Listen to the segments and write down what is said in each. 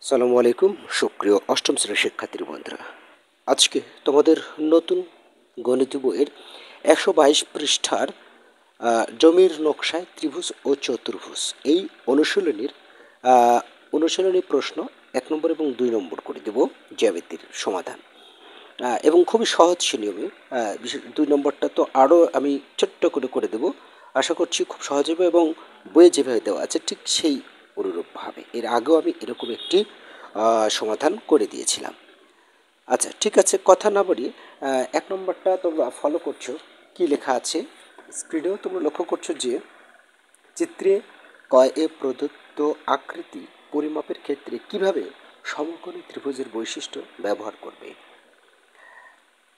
সালামু আলাইকুম সুপ্রিয় অষ্টম শ্রেণীর শিক্ষার্থী বন্ধুরা। আজকে তোমাদের নতুন গণিত বইয়ের 122 পৃষ্ঠার জমির নকশায় ত্রিভুজ ও চতুর্ভুজ এই অনুশীলনীর অনুশীলনী প্রশ্ন 1 নম্বর এবং 2 নম্বর করে দেব জ্যামিতির সমাধান এবং খুবই সহজ নিয়মে। 2 নম্বরটা তো আরও আমি ছোট্ট করে দেব, আশা করছি খুব সহজ হবে এবং বইয়ে যেভাবে দেওয়া আছে ঠিক সেই অনুরূপভাবে। এর আগেও আমি এরকম একটি সমাধান করে দিয়েছিলাম। আচ্ছা ঠিক আছে, কথা না বাড়িয়ে 1 নম্বরটা তোমরা ফলো করছো, কি লেখা আছে স্ক্রিনেও তোমরা লক্ষ্য করছো যে চিত্রে এ প্রদত্ত আকৃতি পরিমাপের ক্ষেত্রে কিভাবে সমকোণী ত্রিভুজের বৈশিষ্ট্য ব্যবহার করবে।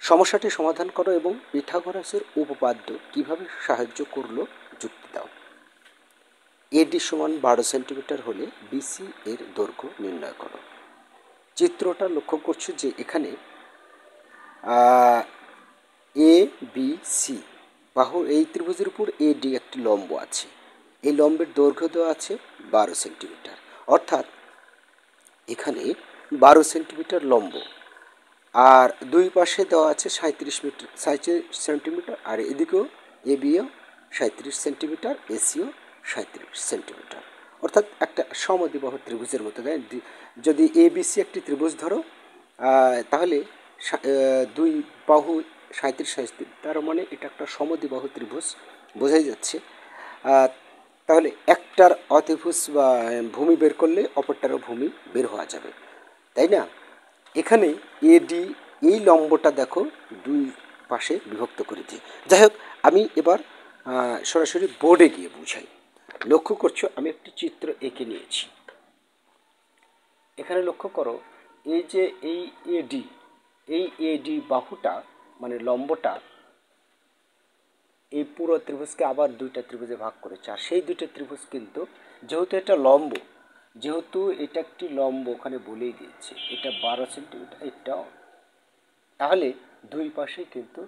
সমস্যাটি সমাধান করো এবং পিথাগোরাসের উপপাদ্য কিভাবে সাহায্য করলো যুক্তি দাও। এডি সমান 12 সেন্টিমিটার হলে বিসি এর দৈর্ঘ্য নির্ণয় করো। চিত্রটা লক্ষ্য করছো যে এখানে এ বি সি বাহু, এই ত্রিভুজের উপর এডি একটি লম্ব আছে, এই লম্বের দৈর্ঘ্য দেওয়া আছে 12 সেন্টিমিটার, অর্থাৎ এখানে 12 সেন্টিমিটার লম্ব, আর দুই পাশে দেওয়া আছে 37 সেন্টিমিটার, আর এদিকেও এ বিও 37 সেন্টিমিটার, এসিও 37 সেন্টিমিটার, অর্থাৎ একটা সমদ্বিবাহু ত্রিভুজের মতো। যদি এ বিসি একটি ত্রিভুজ ধরো, তাহলে দুই বাহু 37, তার মানে এটা একটা সমদ্বিবাহু ত্রিভুজ, বোঝাই যাচ্ছে। তাহলে একটার অতিভুজ বা ভূমি বের করলে অপরটারও ভূমি বের হওয়া যাবে, তাই না? এখানে এডি এই লম্বটা দেখো দুই পাশে বিভক্ত করেছি। যাই হোক, আমি এবার সরাসরি বোর্ডে গিয়ে বুঝাই। লক্ষ্য করছো আমি একটি চিত্র এঁকে নিয়েছি। এখানে লক্ষ্য করো এই যে এই এডি বাহুটা মানে লম্বটা এই পুরো ত্রিভুজকে আবার দুইটা ত্রিভুজে ভাগ করেছে, আর সেই দুইটা ত্রিভুজ কিন্তু যেহেতু এটা লম্ব, যেহেতু এটা একটি লম্ব ওখানে বলেই দিয়েছে এটা 12 সেন্টিমিটার, এটাও, তাহলে দুই পাশে কিন্তু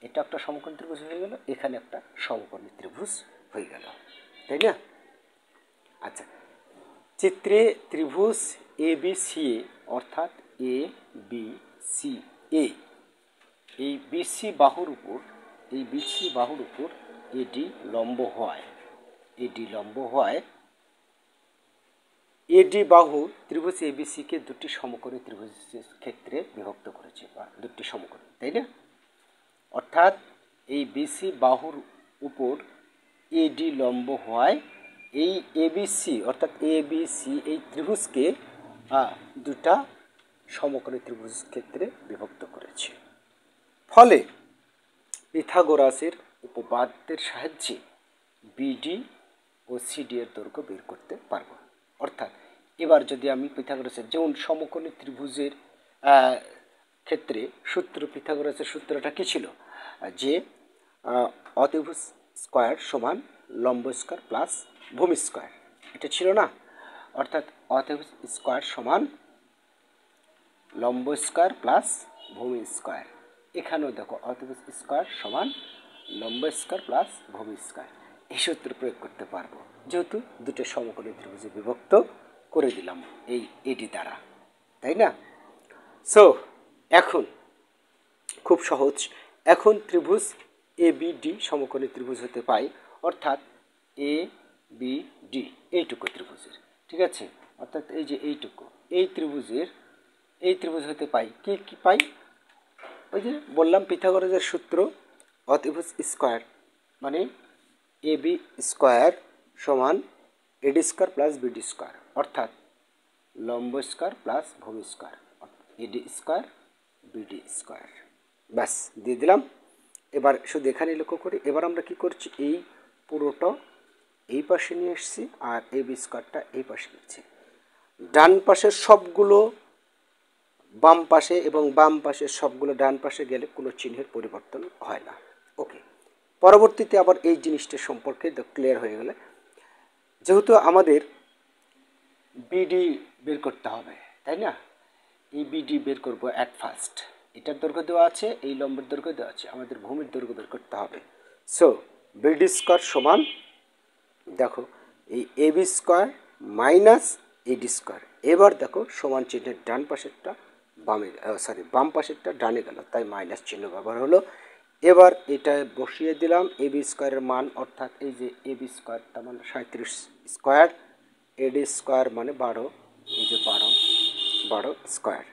এটা একটা সমকোণী ত্রিভুজ হয়ে গেল, এখানে একটা সমকোণী ত্রিভুজ হয়ে গেল, তাই না? আচ্ছা, চিত্রে ত্রিভুজ এ বি সি এ, অর্থাৎ এ বি সি এ, এই বিসি বাহুর উপর এডি লম্ব হয়, এডি বাহু ত্রিভুজ এবিসিকে দুটি সমকোণী ত্রিভুজের ক্ষেত্রে বিভক্ত করেছে, বা দুটি সমকোণী, তাই না? অর্থাৎ এই বিসি বাহুর উপর এডি লম্ব হয় এই এবিসি, অর্থাৎ এবিসি এই ত্রিভুজকে দুটা সমকোণী ত্রিভুজ ক্ষেত্রে বিভক্ত করেছে। ফলে পিথাগোরাসের উপপাদ্যের সাহায্যে বিডি ও সিডি এর দৈর্ঘ্য বের করতে পারবো। অর্থাৎ এবার যদি আমি পিথাগোরাসের, যেমন সমকোণী ত্রিভুজের ক্ষেত্রে পিথাগোরাসের সূত্রটা কী ছিল, যে অতিভুজ স্কয়ার সমান লম্ব স্কয়ার প্লাস ভূমি স্কয়ার, এটা ছিল না? অর্থাৎ অতিভুজ স্কয়ার সমান লম্ব স্কয়ার প্লাস ভূমি স্কয়ার, এখানেও দেখো অতিভুজ স্কয়ার সমান লম্ব স্কয়ার প্লাস ভূমি স্কয়ার, এই সূত্র প্রয়োগ করতে পারবো, যেহেতু দুটো সমকোণী ত্রিভুজে বিভক্ত করে দিলাম এই এডি দ্বারা, তাই না? সো এখন খুব সহজ, এখন ত্রিভুজ এ বি ডি সমকোণী ত্রিভুজ হতে পাই, অর্থাৎ এ বি ডি এইটুকু ত্রিভুজের, ঠিক আছে? অর্থাৎ এই যে এইটুকু, এই ত্রিভুজ হতে পাই কি পাই, ওই যে বললাম পিথাগোরাসের সূত্র, অতিভুজ স্কয়ার মানে এ বি স্কয়ার সমান এডি স্কয়ার প্লাস বিডি স্কয়ার, অর্থাৎ লম্ব স্কয়ার প্লাস ভূমি স্কয়ার, এডি স্কয়ার বিডি স্কয়ার, ব্যাস দিয়ে দিলাম। এবার শুধু এখানে লক্ষ্য করি, এবার আমরা কি করছি, এই পুরোটা এই পাশে নিয়ে এসেছি আর এই বি স্কয়ারটা এই পাশে নিচ্ছি, ডান পাশের সবগুলো বাম পাশে এবং বাম পাশের সবগুলো ডান পাশে গেলে কোনো চিহ্নের পরিবর্তন হয় না। ওকে, পরবর্তীতে আবার এই জিনিসটা সম্পর্কে ক্লিয়ার হয়ে গেলে, যেহেতু আমাদের বিডি বের করতে হবে, তাই না? এই বিডি বের করবো অ্যাট ফার্স্ট, এটার দৈর্ঘ্য দেওয়া আছে, এই লম্বের দৈর্ঘ্য দেওয়া আছে, আমাদের ভূমির দৈর্ঘ্য বের করতে হবে। সো বিডি স্কয়ার সমান, দেখো এই A B square minus A D square. এবার দেখো সমান চিহ্নের ডান পাশেরটা বাম পাশেরটা ডানে গেল, তাই মাইনাস চিহ্ন ব্যবহার হলো। এবার এটা বসিয়ে দিলাম এবি স্কোয়ারের মান, অর্থাৎ এই যে এবি স্কোয়ার তার মানে 37 স্কোয়ার, এডি স্কোয়ার মানে 12, এই যে 12 স্কোয়ার।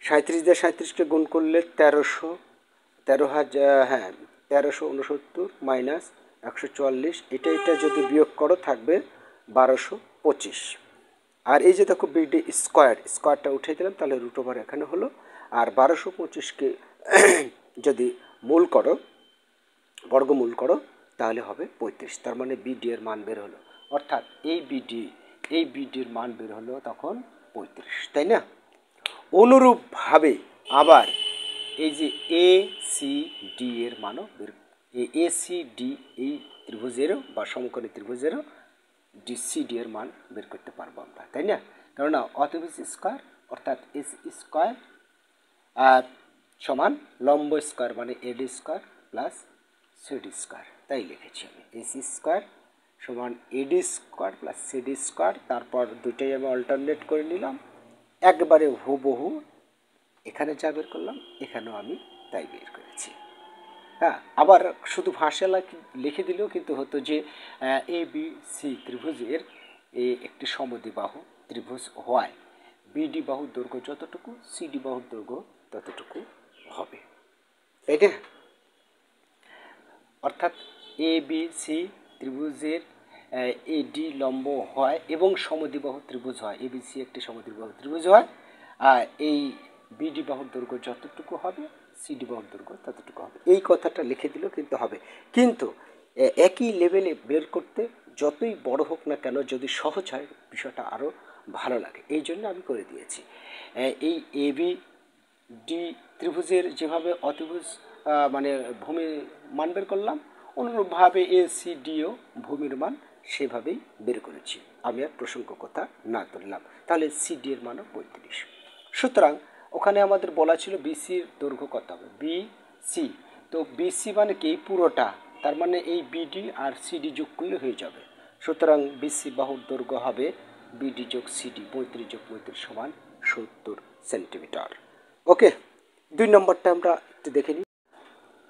37 দিয়ে 37কে গুণ করলে 1369 মাইনাস 144, এটা যদি বিয়োগ করো থাকবে 1225। আর এই যে দেখো বিডি স্কোয়ারটা উঠে দিলাম, তাহলে রুট ওভার এখানে হলো। আর 1225কে যদি বর্গমূল করো তাহলে হবে 35, তার মানে বিডি এর মান বের হলো, অর্থাৎ এই বিডির মান বের হলো তখন 35, তাই না? অনুরূপভাবে আবার এই যে এ সি ডি এর মানও বের, এ সি ডি এই ত্রিভুজেরও বা সমকোণী ত্রিভুজেরও ডিসিডি এর মান বের করতে পারবো আমরা, তাই না? কেননা অতএব স্কোয়ার অর্থাৎ এস স্কোয়ার সমান লম্ব স্কোয়ার মানে এডি স্কোয়ার প্লাস সিডি স্কোয়ার, তাই লিখেছি আমি এসি স্কোয়ার সমান এডি স্কোয়ার প্লাস সিডি স্কোয়ার। তারপর দুটোই আমি অল্টারনেট করে নিলাম, একবারে হুবহু এখানে যা বের করলাম এখানেও আমি তাই বের করেছি। হ্যাঁ, আবার শুধু ভাষা লিখে দিলেও কিন্তু হতো যে এ বি সি ত্রিভুজের একটি সমদ্বিবাহু ত্রিভুজ হওয়ায় বিডি বাহুর দৈর্ঘ্য যতটুকু সিডি বাহুর দৈর্ঘ্য ততটুকু হবে, তাই না? অর্থাৎ এ বি সি ত্রিভুজের এডি লম্ব হয় এবং সমদ্বিবাহু ত্রিভুজ হয়, এ বি সি একটি সমদ্বিবাহু ত্রিভুজ হয়, আর এই বিডি বাহুর দৈর্ঘ্য যতটুকু হবে সিডি বাহুর দৈর্ঘ্য ততটুকু হবে। এই কথাটা লিখে দিলেও কিন্তু হবে, কিন্তু একই লেভেলে বের করতে যতই বড় হোক না কেন যদি সহজ হয় বিষয়টা আরও ভালো লাগে, এই জন্য আমি করে দিয়েছি। এই এ বি ডি ত্রিভুজের যেভাবে অতিভুজ মানে ভূমি মান বের করলাম, অনুরূপভাবে এ সি ডিও ভূমির মান সেভাবেই বের করেছি, আমি আর প্রসঙ্গ কথা না তুললাম। তাহলে সিডি এর মানও 35। সুতরাং ওখানে আমাদের বলা ছিল বিসির দৈর্ঘ্য কত হবে, বিসি, তো বিসি মানে কি পুরোটা, তার মানে এই বিডি আর সিডি যোগ করলে হয়ে যাবে। সুতরাং বিসি বাহুর দৈর্ঘ্য হবে বিডি যোগ সিডি, 35 যোগ 35 সমান 70 সেন্টিমিটার। ওকে, 2 নম্বরটা আমরা একটু দেখে নিই।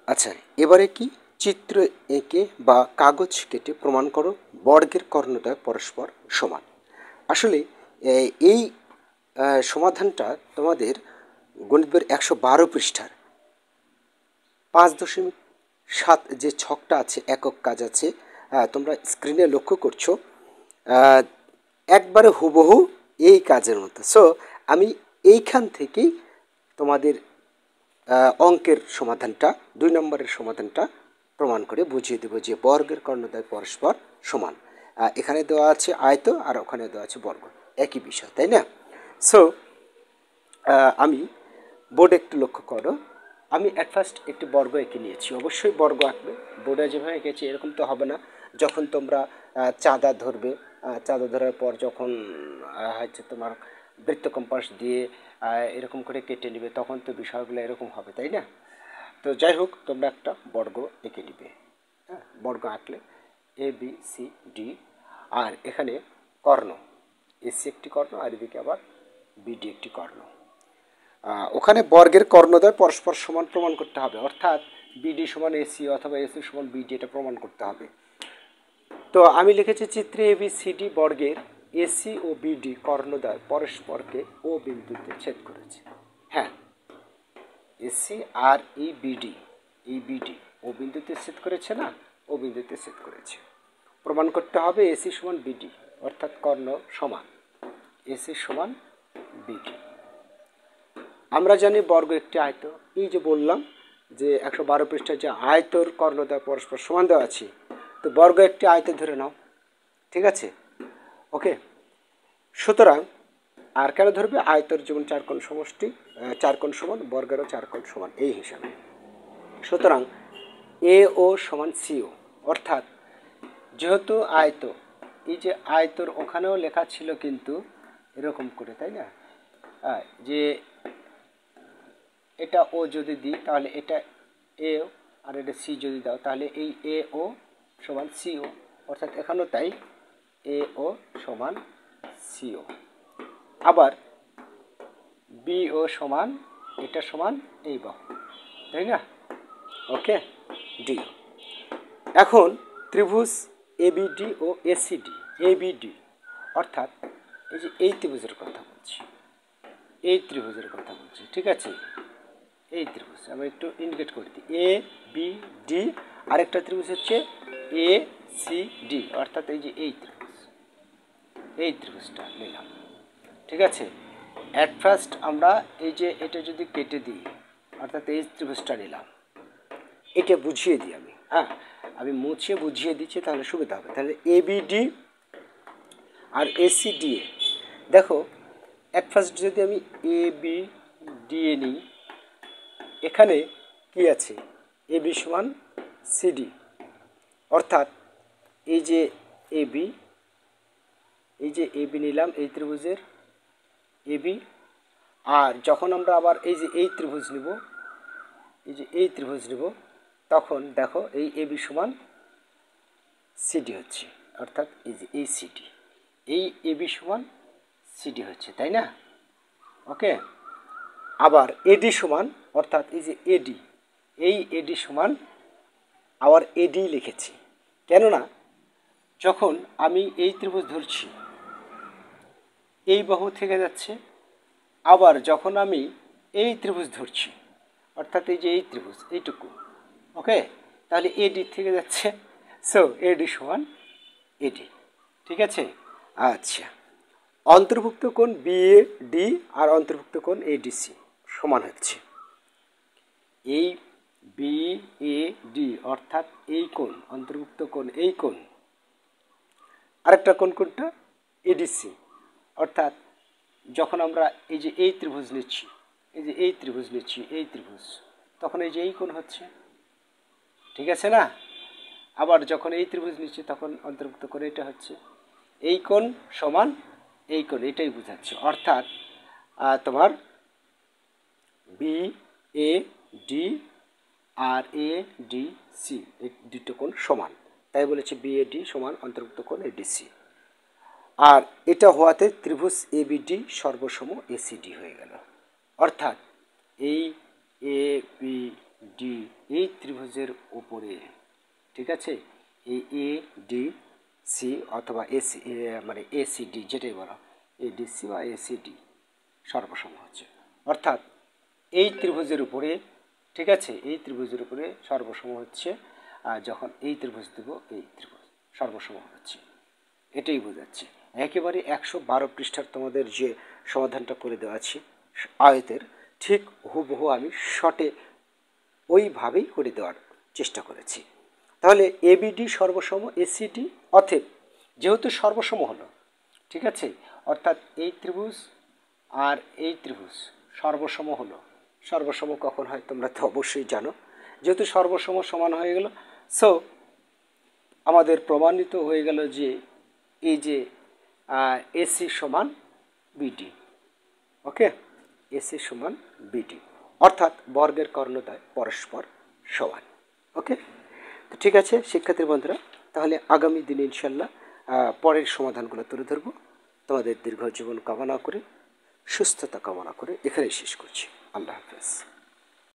আচ্ছা, এবারে কি চিত্র এঁকে বা কাগজ কেটে প্রমাণ করো বর্গের কর্ণদ্বয় পরস্পর সমান। আসলে এই সমাধানটা তোমাদের গণিত বইয়ের 112 পৃষ্ঠার 5.7 যে ছকটা আছে, একক কাজ আছে, তোমরা স্ক্রিনে লক্ষ্য করছো, একবারে হুবহু এই কাজের মতো। সো আমি এইখান থেকেই তোমাদের অঙ্কের সমাধানটা 2 নম্বরের সমাধানটা প্রমাণ করে বুঝিয়ে দেবো যে বর্গের কর্ণদ্বয় পরস্পর সমান। এখানে দেওয়া আছে আয়ত আর ওখানে দেওয়া আছে বর্গ, একই বিষয়, তাই না? সো আমি বোর্ডে একটু লক্ষ্য করো, আমি অ্যাট ফার্স্ট একটি বর্গ এঁকে নিয়েছি। অবশ্যই বর্গ আঁকবে, বোর্ডে যেভাবে এঁকেছি এরকম তো হবে না। যখন তোমরা চাঁদা ধরবে, চাঁদা ধরার পর যখন হচ্ছে তোমার বৃত্ত কম্পাস দিয়ে এরকম করে কেটে নেবে, তখন তো বিষয়গুলো এরকম হবে, তাই না? তো যাই হোক, তোমরা একটা বর্গ এঁকে নিবে। হ্যাঁ, বর্গ আঁকলে এ বি সি ডি, আর এখানে কর্ণ, এসি একটি কর্ণ আর এদিকে আবার বিডি একটি কর্ণ। ওখানে বর্গের কর্ণদ্বয় পরস্পর সমান প্রমাণ করতে হবে, অর্থাৎ বিডি সমান এসি অথবা এসি সমান বিডি, এটা প্রমাণ করতে হবে। তো আমি লিখেছি চিত্রে এবিসিডি বর্গের এসি ও বিডি কর্ণদ্বয় পরস্পরকে ও বিন্দুতে ছেদ করেছে। হ্যাঁ, এসি আর এই বিডি ও বিন্দুতে ছেদ করেছে না, ও বিন্দুতে ছেদ করেছে। প্রমাণ করতে হবে এসি সমান বিডি, অর্থাৎ কর্ণ সমান এসি সমান বিডি। আমরা জানি বর্গ একটি আয়ত, এই যে বললাম যে 112 পৃষ্ঠায় যে আয়তর কর্ণদ্বয় পরস্পর সমান দেওয়া আছে, তো বর্গ একটি আয়ত ধরে নাও, ঠিক আছে? ওকে, সুতরাং আর কেন ধরবে, আয়তর যেমন 4 কোণ সমষ্টি, 4 কোণ সমান, বর্গেরও 4 কোণ সমান, এই হিসাবে। সুতরাং এ ও সমান সিও, অর্থাৎ যেহেতু আয়ত, এই যে আয়তর ওখানেও লেখা ছিল কিন্তু এরকম করে, তাই না? যে এটা ও যদি দিই তাহলে এটা এ, আর এটা সি যদি দাও তাহলে এই এ ও সমান সিও, অর্থাৎ এখানেও তাই এ ও সমান সিও। আবার বিও সমান এটা সমান এই বাহু, তাই না? ওকে, ডি। এখন ত্রিভুজ এবিডি ও এসিডি, এবিডি অর্থাৎ এই যে এই ত্রিভুজের কথা বলছি, এই ত্রিভুজের কথা বলছি, ঠিক আছে? এই ত্রিভুজ আমি একটু ইন্ডিকেট করে দিই, এ বি ডি, আরেকটা ত্রিভুজ হচ্ছে এ সি ডি, অর্থাৎ এই যে এই ত্রিভুজ, এই ত্রিভুজটা নিলাম, ঠিক আছে? অ্যাট ফার্স্ট আমরা এই যে এটা যদি কেটে দিই, অর্থাৎ এই ত্রিভুজটা নিলাম, এটা বুঝিয়ে দিই আমি, হ্যাঁ আমি মুছে বুঝিয়ে দিচ্ছি তাহলে সুবিধা হবে। তাহলে এবিডি আর এসিডিএ, দেখো অ্যাট ফার্স্ট যদি আমি এ বি ডি এ নিই, এখানে কি আছে? এ বি সমান সিডি, অর্থাৎ এই যে এ বি, এই যে এ বি নিলাম এই ত্রিভুজের এ বি, আর যখন আমরা আবার এই যে এই ত্রিভুজ নিব, এই যে এই ত্রিভুজ নিব, তখন দেখো এই এ বি সমান সিডি হচ্ছে, অর্থাৎ এই যে এই সিডি, এই এ বি সমান সিডি হচ্ছে, তাই না? ওকে, আবার এডি সমান, অর্থাৎ এই যে এডি, এই এডি সমান আবার এডি লিখেছি, কেননা যখন আমি এই ত্রিভুজ ধরছি এই বাহু থেকে যাচ্ছে, আবার যখন আমি এই ত্রিভুজ ধরছি, অর্থাৎ এই যে এই ত্রিভুজ এইটুকু, ওকে, তাহলে এডি থেকে যাচ্ছে, সো এডি সমান এডি, ঠিক আছে? আচ্ছা, অন্তর্ভুক্ত কোণ বিএডি আর অন্তর্ভুক্ত কোণ এডিসি সমান হচ্ছে এই বিএডি, অর্থাৎ এই কোণ অন্তর্ভুক্ত কোণ, এই কোণ, আরেকটা কোণ কোনটা? এডিসি, অর্থাৎ যখন আমরা এই যে এই ত্রিভুজ নিচ্ছি, এই যে এই ত্রিভুজ নিচ্ছি, এই ত্রিভুজ, তখন এই যে এই কোণ হচ্ছে, ঠিক আছে না? আবার যখন এই ত্রিভুজ নিচ্ছি তখন অন্তর্ভুক্ত কোণ এটা হচ্ছে, এই কোণ সমান এই কোণ, এটাই বোঝাচ্ছে, অর্থাৎ তোমার বি এ ডি আর এ ডি সি এই দুটো কোণ সমান, তাই বলেছে বিএডি সমান অন্তর্ভুক্ত কোণ এডিসি। আর এটা হওয়াতে ত্রিভুজ এবিডি সর্বসম এসিডি হয়ে গেল, অর্থাৎ এই এ বি ডি এই ত্রিভুজের উপরে, ঠিক আছে, এই এ ডি সি অথবা এসি মানে এসিডি যেটাই বলো, এডিসি বা এসিডি সর্বসম হচ্ছে, অর্থাৎ এই ত্রিভুজের উপরে, ঠিক আছে, এই ত্রিভুজের উপরে সর্বসম হচ্ছে, আর যখন এই ত্রিভুজ দেব এই ত্রিভুজ সর্বসম হচ্ছে, এটাই বোঝাচ্ছে। একেবারে 112 পৃষ্ঠার তোমাদের যে সমাধানটা করে দেওয়া আছে আয়তের, ঠিক হুবহু আমি শর্টে ওইভাবেই করে দেওয়ার চেষ্টা করেছি। তাহলে এবিডি সর্বসম এসিডি, অতএব যেহেতু সর্বসম হলো, ঠিক আছে, অর্থাৎ এই ত্রিভুজ আর এই ত্রিভুজ সর্বসম হলো। সর্বসম কখন হয় তোমরা তো অবশ্যই জানো, যেহেতু সর্বসম সমান হয়ে গেল, সো আমাদের প্রমাণিত হয়ে গেল যে এই যে এসি সমান বিডি, ওকে, এসি সমান বিডি, অর্থাৎ বর্গের কর্ণদ্বয় পরস্পর সমান। ওকে, তো ঠিক আছে শিক্ষার্থী বন্ধুরা, তাহলে আগামী দিনে ইনশাল্লাহ পরের সমাধানগুলো তুলে ধরবো। তোমাদের দীর্ঘ জীবন কামনা করে, সুস্থতা কামনা করে এখানেই শেষ করছি। আল্লাহ হাফেজ।